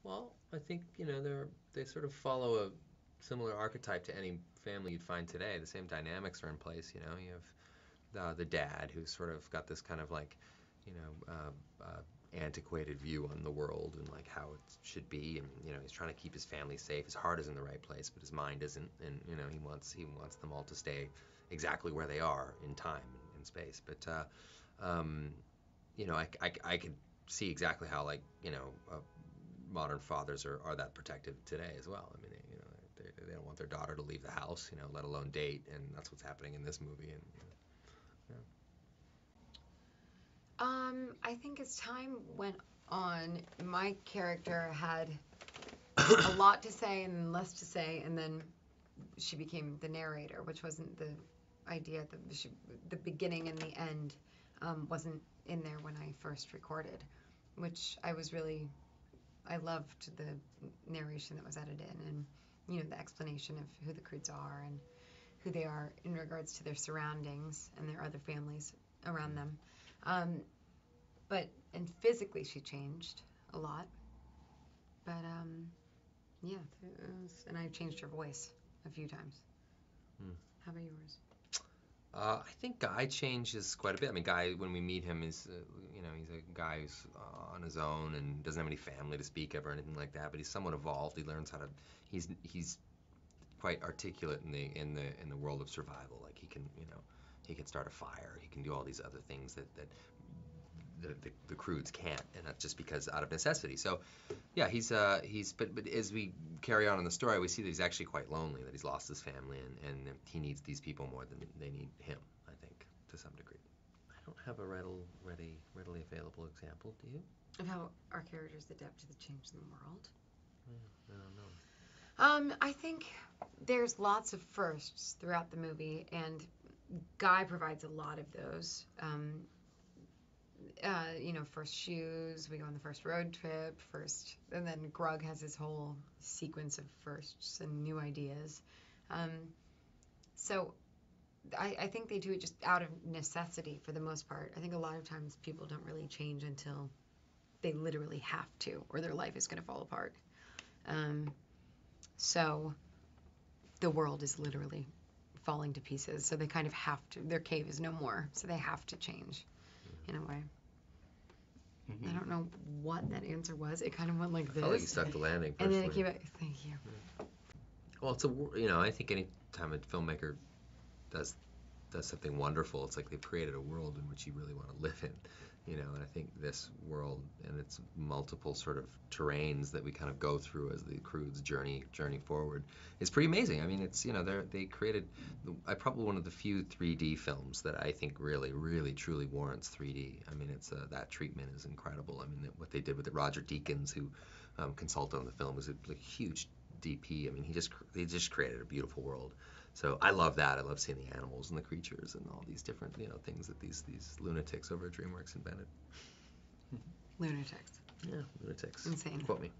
Well, I think, they sort of follow a similar archetype to any family you'd find today. The same dynamics are in place. You have the dad who's sort of got this kind of like, antiquated view on the world and like how it should be, and he's trying to keep his family safe. His heart is in the right place, but his mind isn't, and he wants them all to stay exactly where they are in time and space. But um, I could see exactly how like modern fathers are that protective today as well. I mean, they don't want their daughter to leave the house, let alone date, and that's what's happening in this movie. And I think as time went on, my character had a lot to say and less to say, and then she became the narrator, which wasn't the idea. The beginning and the end wasn't in there when I first recorded, which I loved the narration that was added in, and the explanation of who the Croods are and who they are in regards to their surroundings and their other families around them. And physically she changed a lot. But yeah, and I've changed her voice a few times. How about yours? I think Guy changes quite a bit. I mean, Guy, when we meet him, is he's a guy who's on his own and doesn't have any family to speak of or anything like that. But he's somewhat evolved. He learns how to. He's quite articulate in the world of survival. Like he can start a fire. He can do all these other things that the Croods can't, and that's just because out of necessity. So, yeah, but as we carry on in the story, we see that he's actually quite lonely, that he's lost his family, and he needs these people more than they need him. I think to some degree. I don't have a readily available example. Do you? Of how our characters adapt to the change in the world. I don't know. I think there's lots of firsts throughout the movie, and Guy provides a lot of those. First shoes, we go on the first road trip, and then Grug has his whole sequence of firsts and new ideas. So I think they do it just out of necessity for the most part. I think a lot of times people don't really change until they literally have to, or their life is going to fall apart. So the world is literally falling to pieces, so they kind of have to. Their cave is no more, so they have to change in a way. I don't know what that answer was. It kind of went like this. I felt like you stuck the landing And personally. then it came back. Thank you. Well, I think any time a filmmaker does something wonderful, it's like they've created a world in which you really want to live in. And I think this world and its multiple sort of terrains that we kind of go through as the Croods journey forward is pretty amazing. I mean, it's they created probably one of the few 3D films that I think really, really, truly warrants 3D. I mean, it's that treatment is incredible. I mean, what they did with it, Roger Deakins, who consulted on the film, was a huge DP. I mean, he just created a beautiful world. So I love that. I love seeing the animals and the creatures and all these different things that these lunatics over at DreamWorks invented. Lunatics. Yeah, lunatics. Insane. Quote me.